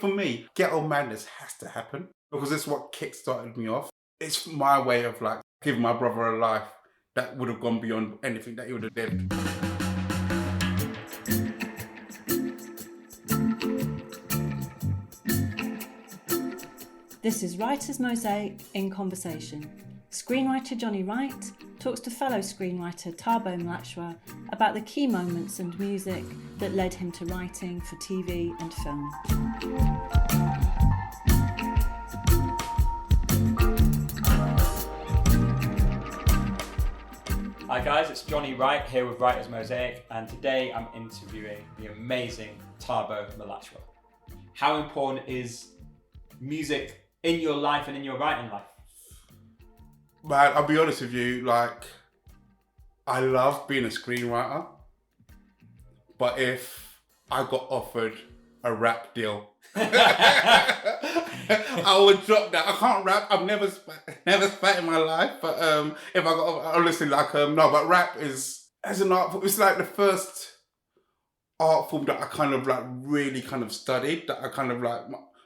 For me, Ghetto Madness has to happen because it's what kick-started me off. It's my way of like giving my brother a life that would have gone beyond anything that he would have lived. This is Writer's Mosaic in Conversation. Screenwriter Jonny Wright talks to fellow screenwriter Thabo Mhlatshwa about the key moments and music that led him to writing for TV and film. Hi guys, it's Jonny Wright here with Writer's Mosaic, and today I'm interviewing the amazing Thabo Mhlatshwa. How important is music in your life and in your writing life? Man, I'll be honest with you, like, I love being a screenwriter, but if I got offered a rap deal, I would drop that. I can't rap. I've never spat in my life, but if I got, honestly, like, no, but rap is, as an art form, it's like the first art form that I kind of like really kind of studied, that I kind of like,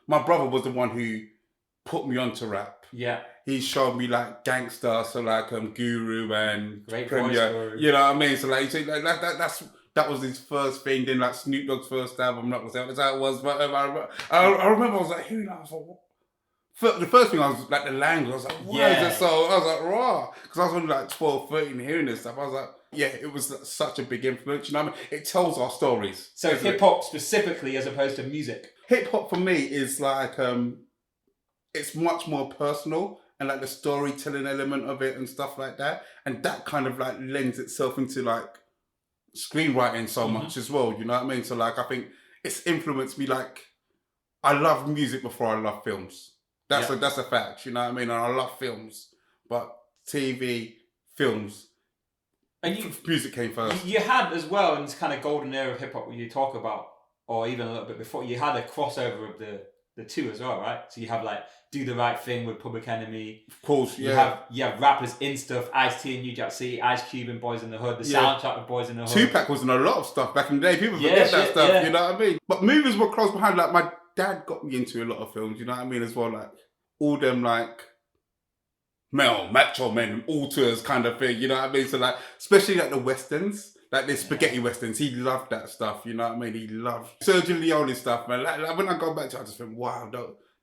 my brother was the one who put me onto rap. Yeah. He showed me like gangster, so like Guru and Great Premier. voice. You know what I mean? So like that was his first thing. Then like Snoop Dogg's first album. I'm not gonna say that's how it was, but I remember I was like hearing that. I was like, what? The first thing I was like the language. I was like, why is it so? I was like, raw, because I was only like 12, 13 hearing this stuff. I was like, yeah, it was such a big influence. You know what I mean? It tells our stories. So hip hop specifically, as opposed to music. Hip hop for me is like it's much more personal. And like the storytelling element of it and stuff like that. And that kind of like lends itself into like screenwriting so much as well, you know what I mean? So like, I think it's influenced me. Like, I love music before I love films. That's a fact, you know what I mean? And I love films, but TV, films, and music came first. You had as well, in this kind of golden era of hip hop you talk about, or even a little bit before, you had a crossover of the two as well, right? So you have like Do the Right Thing with Public Enemy. Of course, yeah. You have rappers in stuff, Ice-T and New Jack City, Ice Cube and Boys in the Hood, the soundtrack of Boys in the Hood. Tupac was in a lot of stuff back in the day. People forget that stuff, you know what I mean? But movies were close behind. Like, my dad got me into a lot of films, you know what I mean, as well. Like, all them, like, Macho Men, Alters kind of thing, you know what I mean? So, like, especially like the Westerns. Like the spaghetti westerns, he loved that stuff, you know what I mean? He loved Sergio Leone stuff, man. Like when I go back to it, I just think, wow,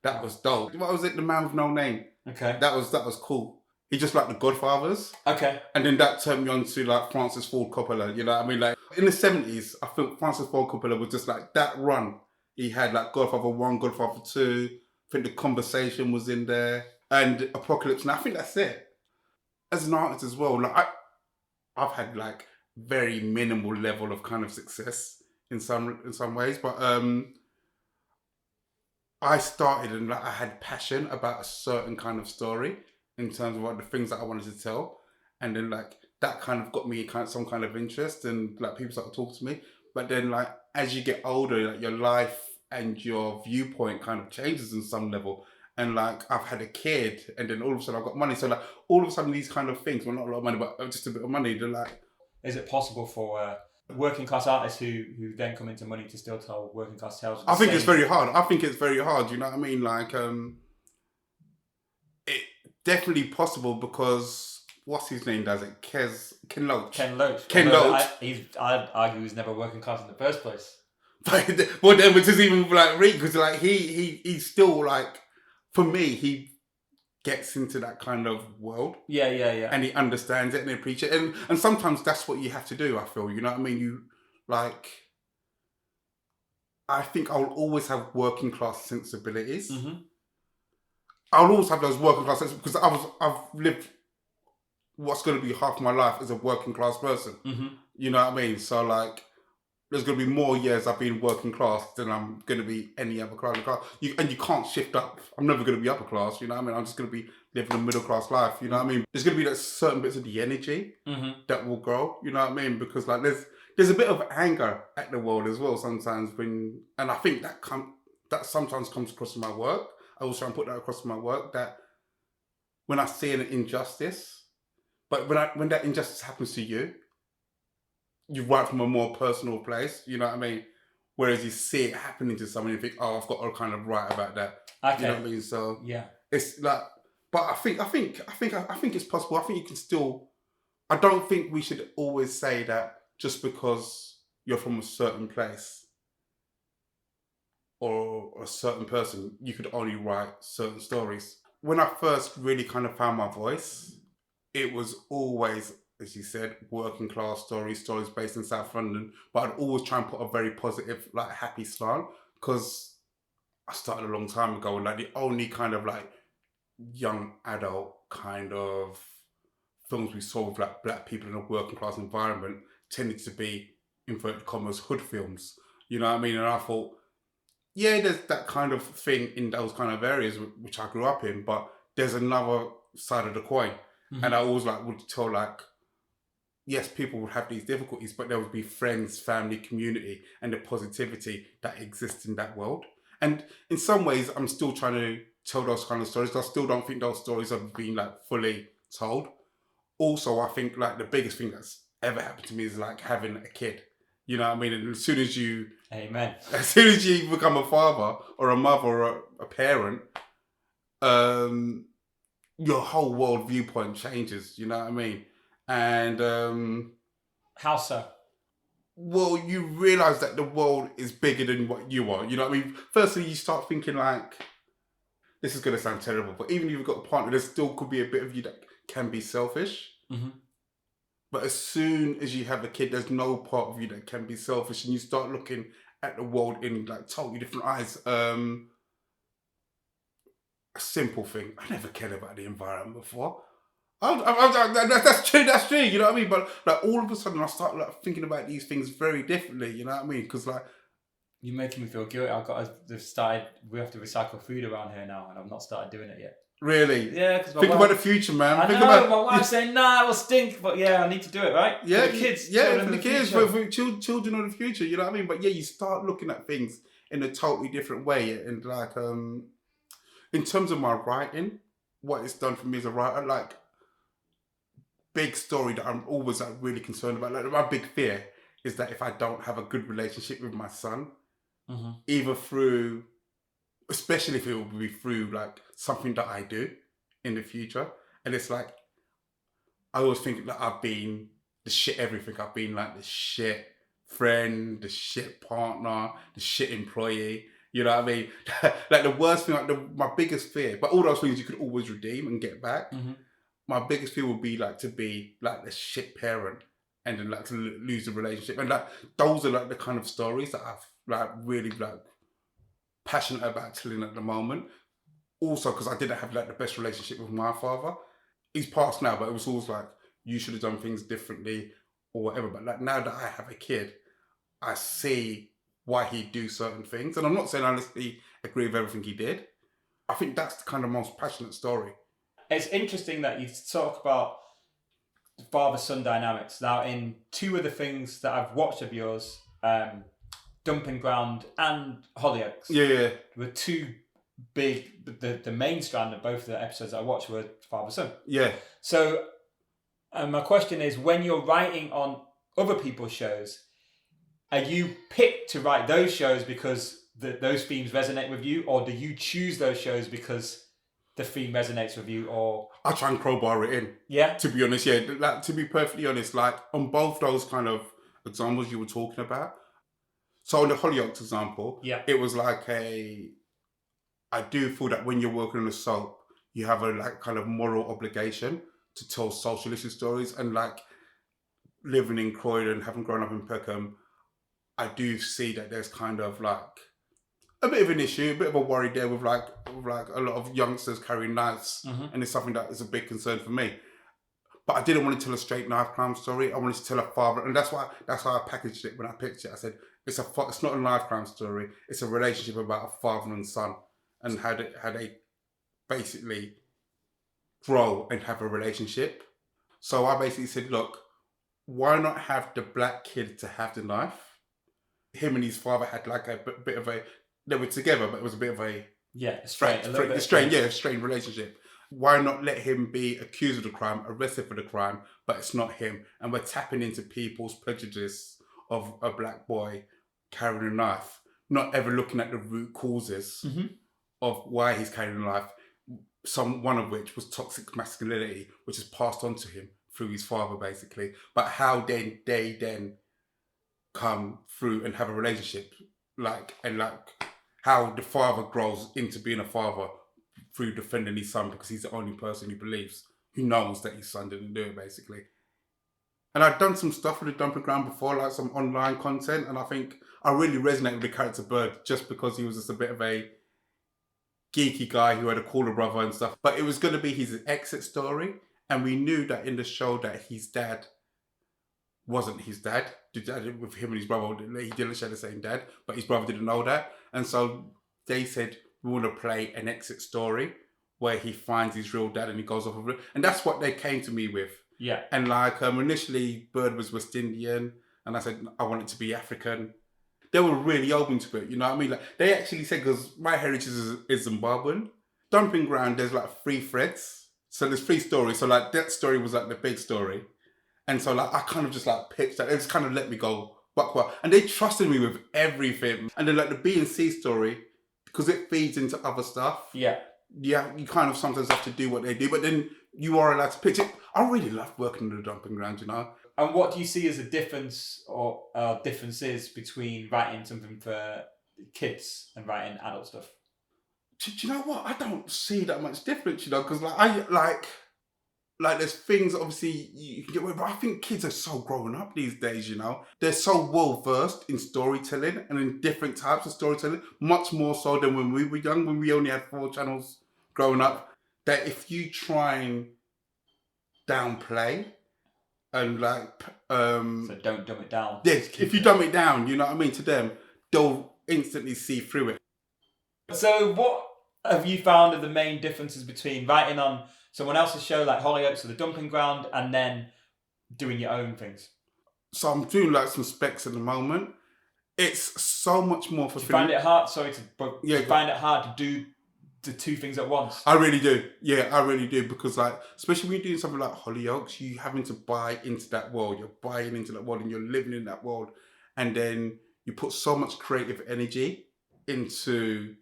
that was dope. What was it? The Man with No Name. Okay. That was cool. He just liked the Godfathers. Okay. And then that turned me on to like Francis Ford Coppola, you know what I mean? Like in the 70s, I think Francis Ford Coppola was just like that run. He had like Godfather 1, Godfather 2, I think The Conversation was in there, and Apocalypse, and I think that's it. As an artist as well, like I've had like very minimal level of kind of success in some ways, but I started and like I had passion about a certain kind of story in terms of what the things that I wanted to tell, and then like that kind of got me some kind of interest, and like people started talking to me. But then like as you get older, like your life and your viewpoint kind of changes in some level. And like I've had a kid, and then all of a sudden I've got money. So like all of a sudden these kind of things, well, not a lot of money, but just a bit of money, they're like, is it possible for working class artists who then come into money to still tell working class tales? I think it's very hard. You know what I mean? Like, it definitely possible because what's his name does it? Ken Loach. I'd argue he's never working class in the first place. But then, which is even like because like he's still like, for me, he gets into that kind of world. Yeah. And he understands it and he appreciates it. And sometimes that's what you have to do, I feel. You know what I mean? You, like, I think I'll always have working class sensibilities. Mm-hmm. I'll always have those working class sensibilities because I've lived what's going to be half my life as a working class person. Mm-hmm. You know what I mean? So, like, there's going to be more years I've been working class than I'm going to be any other class. You can't shift up. I'm never going to be upper class, you know what I mean? I'm just going to be living a middle class life, you know what I mean? There's going to be like certain bits of the energy that will grow, you know what I mean? Because like there's a bit of anger at the world as well sometimes and I think that sometimes comes across in my work. I also try and put that across in my work, that when I see an injustice, but when that injustice happens to you, you write from a more personal place, you know what I mean? Whereas you see it happening to someone, you think, oh, I've got to kind of write about that. Okay. You know what I mean? So Yeah. it's like, but I think it's possible. I think you can still. I don't think we should always say that just because you're from a certain place or a certain person, you could only write certain stories. When I first really kind of found my voice, it was always, as you said, working class stories based in South London. But I'd always try and put a very positive, like happy slant, because I started a long time ago, and like the only kind of like young adult kind of films we saw with like black people in a working class environment tended to be inverted commas hood films. You know what I mean? And I thought, yeah, there's that kind of thing in those kind of areas which I grew up in, but there's another side of the coin. Mm-hmm. And I always like would tell like, yes, people would have these difficulties, but there would be friends, family, community, and the positivity that exists in that world. And in some ways, I'm still trying to tell those kind of stories. I still don't think those stories have been like fully told. Also, I think like the biggest thing that's ever happened to me is like having a kid. You know what I mean? And as soon as you become a father or a mother or a parent, your whole world viewpoint changes. You know what I mean? And how so? Well, you realise that the world is bigger than what you are. You know what I mean? Firstly, you start thinking like, this is going to sound terrible, but even if you've got a partner, there still could be a bit of you that can be selfish. Mm-hmm. But as soon as you have a kid, there's no part of you that can be selfish, and you start looking at the world in like totally different eyes. A simple thing. I never cared about the environment before. That's true. You know what I mean? But like all of a sudden, I start like thinking about these things very differently. You know what I mean? Because like, you're making me feel guilty. We have to recycle food around here now, and I've not started doing it yet. Really? Yeah, because think about the future, man. I know, my wife's saying, nah, it will stink, but yeah, I need to do it, right? Yeah, for the kids. Yeah, for the kids, for children of the future, you know what I mean? But yeah, you start looking at things in a totally different way. And like, in terms of my writing, what it's done for me as a writer, like, big story that I'm always like really concerned about. Like, my big fear is that if I don't have a good relationship with my son, mm-hmm. either through, especially if it will be through like something that I do in the future. And it's like, I always think that I've been the shit everything. I've been like the shit friend, the shit partner, the shit employee. You know what I mean? Like the worst thing, like my biggest fear, but all those things you could always redeem and get back. Mm-hmm. My biggest fear would be like to be like the shit parent and then like to lose the relationship. And like, those are like the kind of stories that I've like really like passionate about telling at the moment. Also, because I didn't have like the best relationship with my father. He's passed now, but it was always like, you should have done things differently or whatever. But like now that I have a kid, I see why he'd do certain things. And I'm not saying I honestly agree with everything he did. I think that's the kind of most passionate story. It's interesting that you talk about father-son dynamics. Now, in two of the things that I've watched of yours, Dumping Ground and Hollyoaks. Yeah. Were two big, the main strand of both of the episodes I watched were father-son. Yeah. So, my question is, when you're writing on other people's shows, are you picked to write those shows because those themes resonate with you, or do you choose those shows because the theme resonates with you? Or I try and crowbar it in. Yeah. To be honest, yeah. Like, to be perfectly honest, like on both those kind of examples you were talking about. So on the Hollyoaks example, yeah, it was like I do feel that when you're working on a soap, you have a like kind of moral obligation to tell social issue stories. And like living in Croydon, having grown up in Peckham, I do see that there's kind of like a bit of an issue, a bit of a worry there with like a lot of youngsters carrying knives, mm-hmm. and it's something that is a big concern for me. But I didn't want to tell a straight knife crime story. I wanted to tell a father, and that's how I packaged it when I pitched it. I said it's not a knife crime story. It's a relationship about a father and son, and how they basically grow and have a relationship. So I basically said, look, why not have the black kid to have the knife? Him and his father had like a bit of a, they were together, but it was a bit of a strained relationship. Why not let him be accused of the crime, arrested for the crime, but it's not him? And we're tapping into people's prejudice of a black boy carrying a knife, not ever looking at the root causes of why he's carrying a knife. One of which was toxic masculinity, which is passed on to him through his father, basically. But how they then come through and have a relationship, and how the father grows into being a father through defending his son because he's the only person who knows that his son didn't do it, basically. And I've done some stuff with the Dumping Ground before, like some online content, and I think I really resonate with the character Bird just because he was just a bit of a geeky guy who had a cooler brother and stuff. But it was going to be his exit story, and we knew that in the show that his dad wasn't his dad. The dad with him and his brother, he didn't share the same dad, but his brother didn't know that. And so they said, we want to play an exit story where he finds his real dad and he goes off of it. And that's what they came to me with. Yeah. And initially Bird was West Indian, and I said, I want it to be African. They were really open to it, you know what I mean? Like, they actually said, because my heritage is Zimbabwean. Dumping Ground, there's 3 threads. So there's 3 stories. So that story was the big story. And so I kind of just pitched that. They just kind of let me go buck wild. And they trusted me with everything. And then the B and C story, because it feeds into other stuff. Yeah. Yeah, you kind of sometimes have to do what they do, but then you are allowed to pitch it. I really love working in the Dumping Ground, you know. And what do you see as a difference or differences between writing something for kids and writing adult stuff? Do you know what? I don't see that much difference, you know, because there's things obviously you can get away, but I think kids are so grown up these days, you know. They're so well versed in storytelling and in different types of storytelling, much more so than when we were young, when we only had 4 channels growing up. That if you try and downplay and so don't dumb it down. Yeah, if you dumb it down, you know what I mean, to them, they'll instantly see through it. So what have you found are the main differences between writing on someone else's show like Hollyoaks or The Dumping Ground and then doing your own things? So I'm doing some specs at the moment. It's so much more fulfilling. Do you find it hard? Do you find it hard to do the 2 things at once? I really do. Yeah, I really do, because especially when you're doing something like Hollyoaks, you're having to buy into that world. You're buying into that world and you're living in that world, and then you put so much creative energy into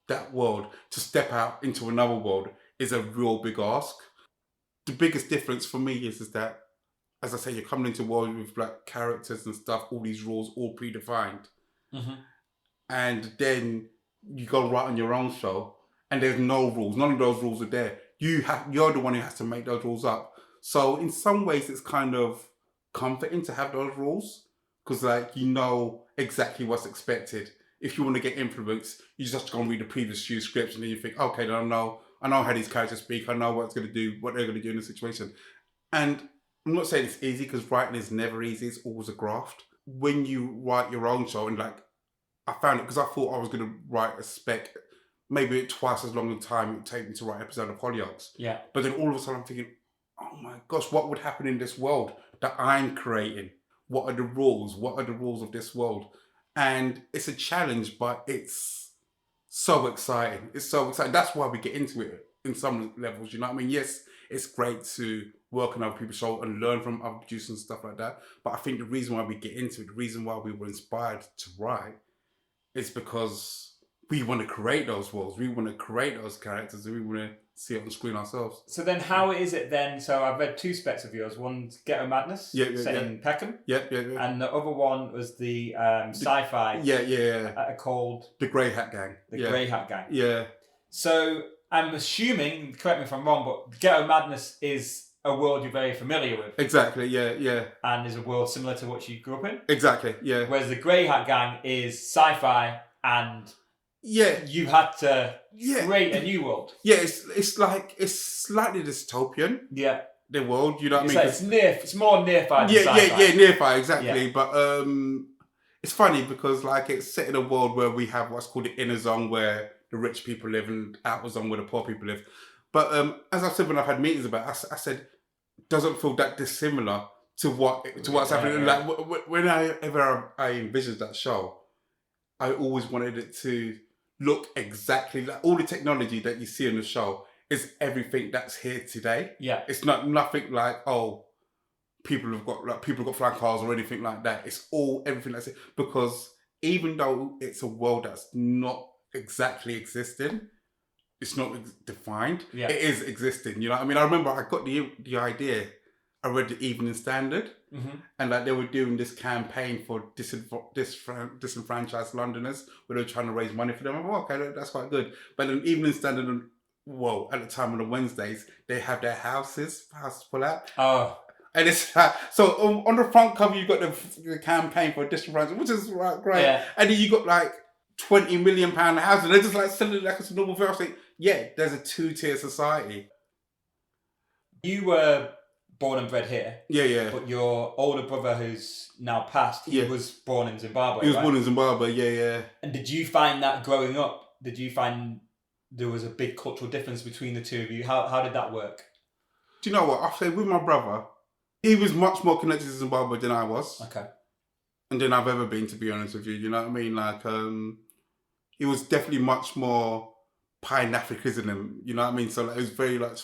that world. To step out into another world is a real big ask. The biggest difference for me is that, as I say, you're coming into a world with characters and stuff, all these rules, all predefined. Mm-hmm. And then you go write on your own show and there's no rules. None of those rules are there. You're the one who has to make those rules up. So in some ways it's kind of comforting to have those rules, because you know exactly what's expected. If you want to get influence, you just have to go and read the previous few scripts, and then you think, okay, then I know how these characters speak. I know what they're going to do in the situation. And I'm not saying it's easy, because writing is never easy. It's always a graft. When you write your own show, and I found it because I thought I was going to write a spec, maybe twice as long a time it would take me to write an episode of Hollyoaks. Yeah. But then all of a sudden I'm thinking, oh my gosh, what would happen in this world that I'm creating? What are the rules? What are the rules of this world? And it's a challenge, but it's so exciting. It's so exciting. That's why we get into it in some levels, you know what I mean? Yes, it's great to work on other people's show and learn from other producers and stuff like that. But I think the reason why we get into it, the reason why we were inspired to write, is because we want to create those worlds. We want to create those characters, and we want to see it on screen ourselves. So then how is it then? So I've read 2 specs of yours. One's Ghetto Madness, set in Peckham. Yeah. And the other one was the sci-fi. Called The Grey Hat Gang. The Grey Hat Gang. Yeah. So I'm assuming, correct me if I'm wrong, but Ghetto Madness is a world you're very familiar with. Exactly, yeah. And is a world similar to what you grew up in. Exactly, yeah. Whereas the Grey Hat Gang is sci-fi, and you had to create a new world. Yeah, it's slightly dystopian. Yeah. The world, you know what I mean? It's more near-fi than sci-fi. Yeah, near-fi, exactly. Yeah. But it's funny because it's set in a world where we have what's called the inner zone, where the rich people live, and outer zone where the poor people live. But as I said when I've had meetings about it, I said, doesn't feel that dissimilar to what's happening. Yeah. Whenever I envisioned that show, I always wanted it to look exactly like all the technology that you see in the show is everything that's here today. Yeah, it's nothing like people have got flying cars or anything like that. It's everything that's it, because even though it's a world that's not exactly existing, it's not defined. Yeah. It is existing. You know what I mean? I remember I got the idea. I read the Evening Standard, and like they were doing this campaign for disenfranchised Londoners, where they were trying to raise money for them. I'm like, okay, that's quite good. But then Evening Standard, well, at the time on the Wednesdays, they have their houses full out. Oh. And it's so on the front cover you got the campaign for disenfranchised, which is great. Yeah. And then you got like £20 million houses. They're just like selling it like it's a normal thing. I was like, yeah, there's a two-tier society. You were born and bred here. Yeah. But your older brother, who's now passed, he was born in Zimbabwe. He was born in Zimbabwe, yeah. And did you find that growing up? Did you find there was a big cultural difference between the two of you? How did that work? Do you know what? I say with my brother, he was much more connected to Zimbabwe than I was. Okay. And than I've ever been, to be honest with you. You know what I mean? Like, he was definitely much more Pan-Africanism. You know what I mean? So like, it was very like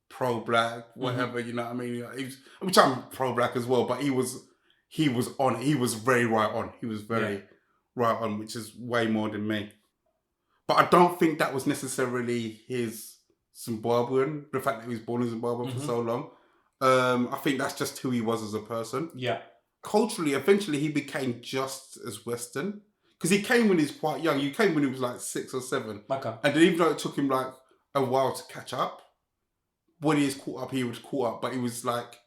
pro-black, whatever. You know what I mean? Which I'm pro-black as well, but he was on. He was very right on. He was very right on, which is way more than me. But I don't think that was necessarily his Zimbabwean. The fact that he was born in Zimbabwe for so long. I think that's just who he was as a person. Yeah. Culturally, eventually he became just as Western. Because he came when he was quite young. He came when he was like 6 or 7. Okay. And then even though it took him like a while to catch up, when he was caught up, he was caught up. But he was like,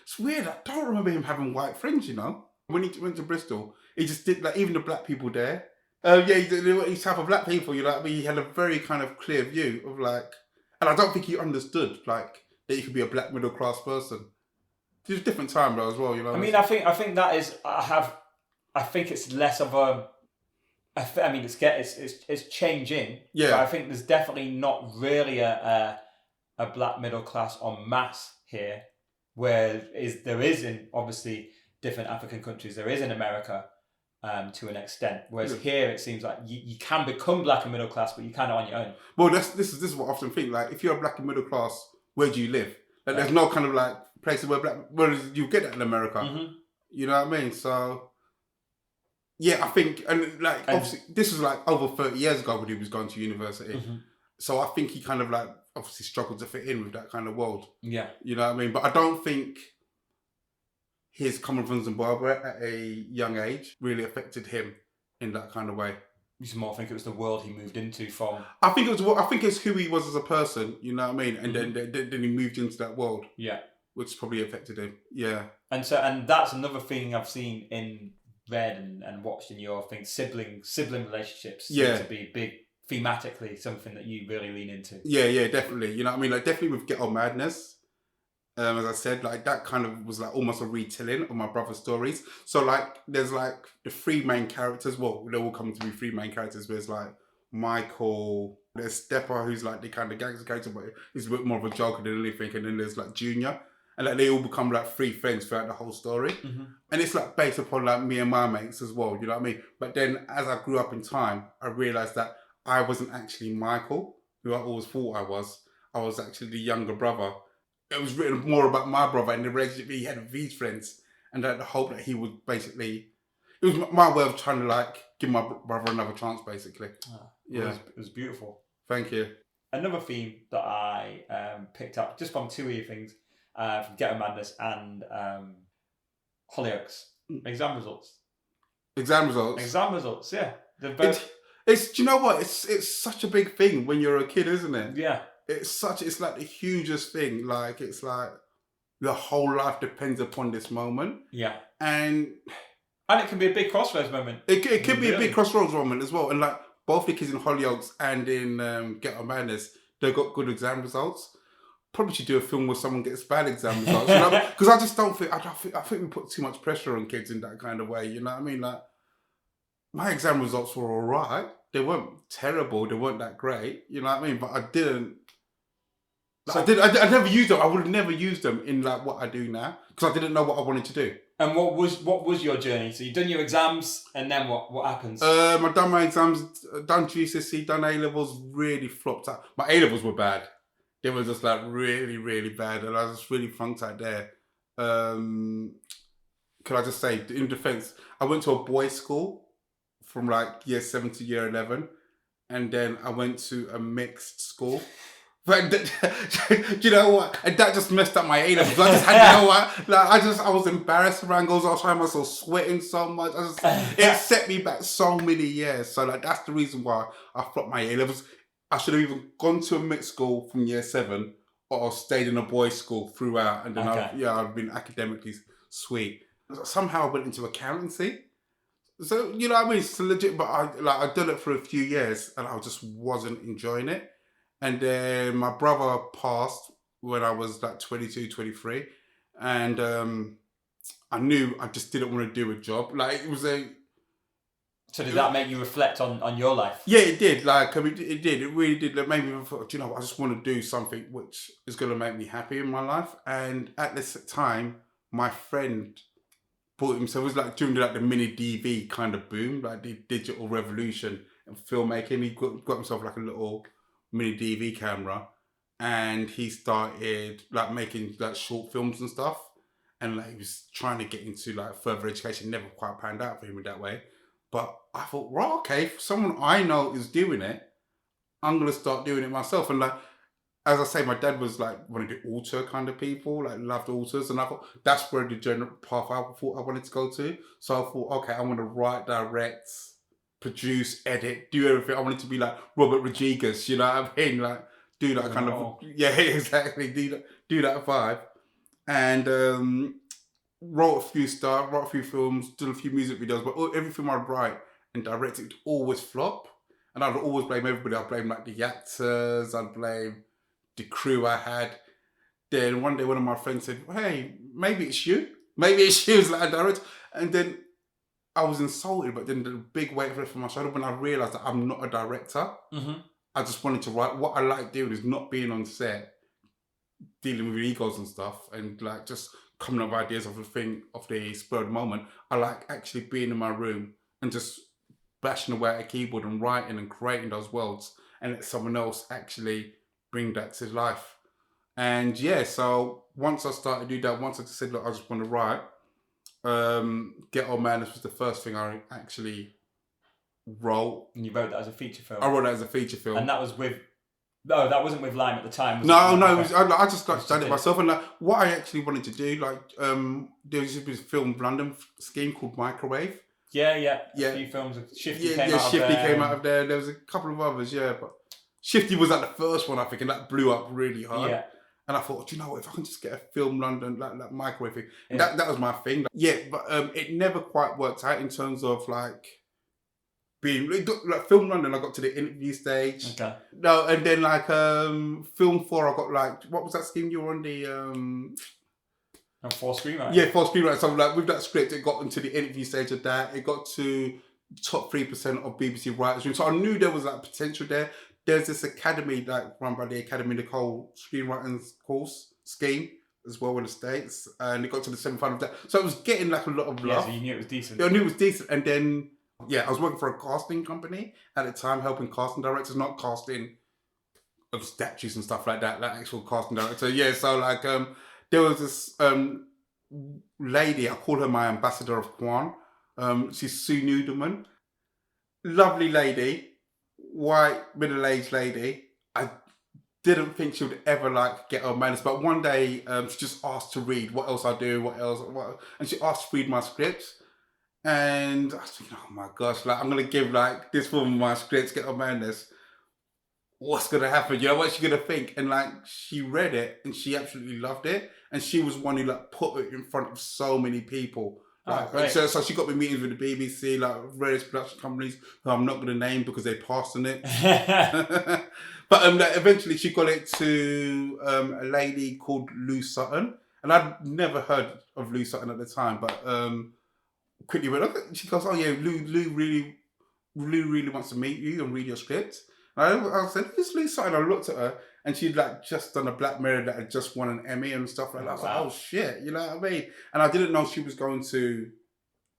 it's weird. I don't remember him having white friends, you know? When he went to Bristol, he just did, like, even the black people there. He's type of black people, you know what I mean? He had a very kind of clear view of like, and I don't think he understood like that you could be a black middle class person. It was a different time though as well, you know. I mean, I think that is. I think it's less of a. I mean, it's changing. Yeah. But I think there's definitely not really a black middle class en masse here, where there is in obviously different African countries. There is in America, to an extent. Whereas here it seems like you can become black and middle class, but you kind of on your own. Well, this is what I often think. Like, if you're a black and middle class, where do you live? Like, there's no kind of like places where you get that in America. You know what I mean? So, yeah, I think, and obviously, this was like over 30 years ago when he was going to university. So I think he kind of like obviously struggled to fit in with that kind of world. Yeah. You know what I mean? But I don't think his coming from Zimbabwe at a young age really affected him in that kind of way. You just more think it was the world he moved into from. I think it's who he was as a person. You know what I mean? And then he moved into that world. Yeah. Which probably affected him. Yeah. And that's another thing I've seen in read and watched in your thing. Sibling relationships seem to be big thematically, something that you really lean into. Yeah, definitely. You know what I mean? Like, definitely with Ghetto Madness. As I said, like, that kind of was like almost a retelling of my brother's stories. So like, there's like the 3 main characters. Well, they all come to be 3 main characters. There's like Michael, there's Stepper, who's like the kind of gangster character, but he's a bit more of a joker than anything. And then there's like Junior, and like they all become like 3 friends throughout the whole story. And it's like based upon like me and my mates as well. You know what I mean? But then as I grew up in time, I realised that I wasn't actually Michael, who I always thought I was. I was actually the younger brother. It was written more about my brother and the relationship he had with his friends, and the hope that he would basically. It was my way of trying to like give my brother another chance, basically. It was beautiful. Thank you. Another theme that I picked up just from 2 of your things, from Ghetto Madness and Hollyoaks. Exam results. Yeah. They're both. Do you know what? It's such a big thing when you're a kid, isn't it? Yeah. It's like the hugest thing. Like, it's like the whole life depends upon this moment. Yeah. And it can be a big crossroads moment. It could be a big crossroads moment as well. And like both the kids in Hollyoaks and in Ghetto Madness, they got good exam results. Probably should do a film where someone gets bad exam results. You know? Because I just don't think, I think we put too much pressure on kids in that kind of way. You know what I mean? Like, my exam results were all right. They weren't terrible. They weren't that great. You know what I mean? But I didn't. I never used them. I would have never used them in like what I do now because I didn't know what I wanted to do. And what was your journey? So you've done your exams, and then what happens? I've done my exams, done GCSE, done A-levels, really flopped out. My A-levels were bad. They were just like really, really bad, and I was just really flunked out there. Could I just say, in defence, I went to a boys' school from like year 7 to year 11. And then I went to a mixed school. But do you know what? And that just messed up my A-levels. I just had, you know what? Like, I was embarrassed around goals. I was finding myself sweating so much. It set me back so many years. So like, that's the reason why I flopped my A-levels. I should have either gone to a mixed school from year 7 or stayed in a boys' school throughout. And then I've been academically sweet. Somehow I went into accountancy. So, you know what I mean? It's legit, but I'd done it for a few years and I just wasn't enjoying it. And then my brother passed when I was like 22, 23. And I knew I just didn't want to do a job. Like, it was a... So did that make you reflect on your life? Yeah, it did. Like, I mean, it did. It really did. It made me thought, you know, I just want to do something which is going to make me happy in my life. And at this time, my friend bought himself, it was like during like the mini DV kind of boom, like the digital revolution in filmmaking. He got himself like a little mini DV camera, and he started like making like short films and stuff, and like he was trying to get into like further education. Never quite panned out for him in that way, but I thought, right, okay, if someone I know is doing it, I'm gonna start doing it myself. And like, as I say, my dad was like one of the auteur kind of people, like loved auteurs, and I thought that's where the general path I thought I wanted to go to. So I thought, okay, I want to write, direct, produce, edit, do everything. I wanted to be like Robert Rodriguez, you know what I mean? Like, do that kind of, yeah, exactly, do that vibe. And wrote a few films, did a few music videos, but everything I'd write and direct it would always flop. And I'd always blame everybody. I'd blame like the actors, I'd blame the crew I had. Then one day one of my friends said, hey, maybe it's you. Maybe it's you as like a director. And then I was insulted, but then the big weight left from my shoulder when I realised that I'm not a director. Mm-hmm. I just wanted to write. What I like doing is not being on set, dealing with egos and stuff, and like just coming up with ideas of the spur of the moment. I like actually being in my room and just bashing away at a keyboard and writing and creating those worlds, and let someone else actually bring that to life. And yeah, so once I started to do that, once I just said, look, I just want to write, Get Old Man, this was the first thing I actually wrote. And you wrote that as a feature film? I wrote that as a feature film. And that was with... No, that wasn't with Lime at the time, was No, it? no, it was, I just like done it myself. And like, what I actually wanted to do, like, there was this film London scheme called Microwave. Yeah. A few films. Shifty came out of there. Shifty came out of there. There was a couple of others, yeah, but Shifty was like the first one, I think, and that blew up really hard. Yeah. And I thought, do you know what, if I can just get a film London, like Microwave thing, that was my thing. Yeah, but it never quite worked out in terms of like being, like Film London, I got to the interview stage. Okay. No, and then like Film 4, I got like, what was that scheme you were on the... For screenwriting? Yeah, for screenwriting. So like with that script, it got into the interview stage of that. It got to top 3% of BBC Writers' Room. So I knew there was like potential there. There's this academy like run by the Academy Nicole screenwriting course scheme as well in the States, and it got to the semi-final of that. So it was getting like a lot of love. Yeah, so you knew it was decent. Yeah, I knew it was decent. And then, yeah, I was working for a casting company at the time, helping casting directors, not casting of statues and stuff like that, like actual casting director. Yeah, so like there was this lady, I call her my ambassador of Kwan. She's Sue Nudelman. Lovely lady. White, middle-aged lady. I didn't think she would ever like get her manners, but one day she just asked to read what else I do, and she asked to read my scripts, and I was thinking, oh my gosh, like I'm gonna give like this woman my scripts, get her manners. What's gonna happen? You know, what's she gonna think? And like she read it and she absolutely loved it, and she was one who like put it in front of so many people. Like, so she got me meetings with the BBC, like various production companies who I'm not going to name because they passed on it. But like, eventually she got it to a lady called Lou Sutton. And I'd never heard of Lou Sutton at the time, but quickly went, okay. She goes, oh yeah, Lou really wants to meet you and read your script. And I said, who's Lou Sutton? I looked at her and she'd like just done a Black Mirror that had just won an Emmy and stuff like that. I was like, oh shit, you know what I mean? And I didn't know she was going to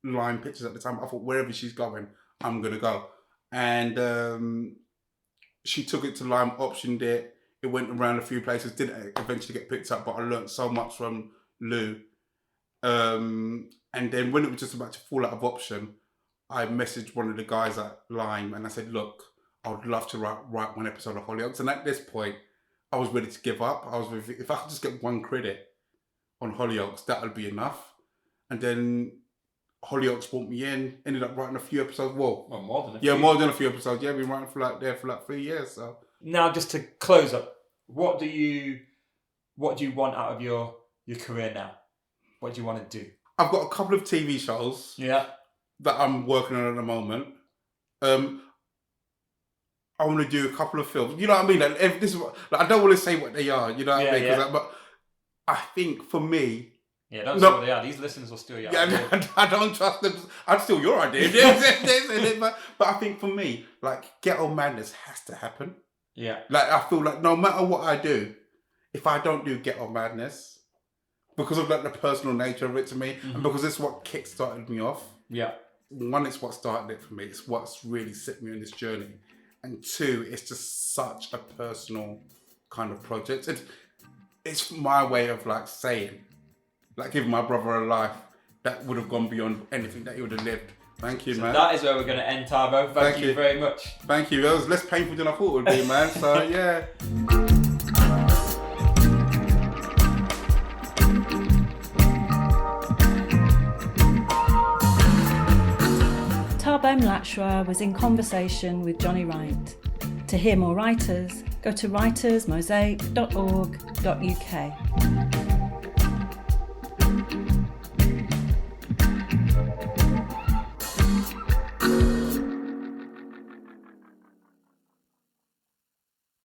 Lime Pictures at the time. I thought wherever she's going, I'm going to go. And she took it to Lime, optioned it. It went around a few places, didn't eventually get picked up, but I learned so much from Lou. And then when it was just about to fall out of option, I messaged one of the guys at Lime and I said, look, I would love to write one episode of Hollyoaks. And at this point, I was ready to give up. If I could just get one credit on Hollyoaks, that would be enough. And then Hollyoaks brought me in, ended up writing a few episodes. Well, more than a few. More than a few episodes. Yeah, I've been writing for 3 years. So now, just to close up, what do you want out of your career now? What do you want to do? I've got a couple of TV shows. Yeah. That I'm working on at the moment. I want to do a couple of films. You know what I mean? Like, if this is I don't want to say what they are. You know what I mean? Yeah. But I think for me. Yeah, don't say what they are. These listeners will steal your idea. I don't trust them. I'd steal your idea. But I think for me, like, Ghetto Madness has to happen. Yeah. Like, I feel like no matter what I do, if I don't do Ghetto Madness, because of like the personal nature of it to me, and because it's what kick-started me off. Yeah. One, it's what started it for me. It's what's really set me on this journey. And two, it's just such a personal kind of project. It's my way of like saying, like giving my brother a life that would have gone beyond anything that he would have lived. Thank you, man. That is where we're going to end, Thabo. Thank you very much. Thank you. That was less painful than I thought it would be, man. So, yeah. Thabo Mhlatshwa was in conversation with Jonny Wright. To hear more writers, go to writersmosaic.org.uk.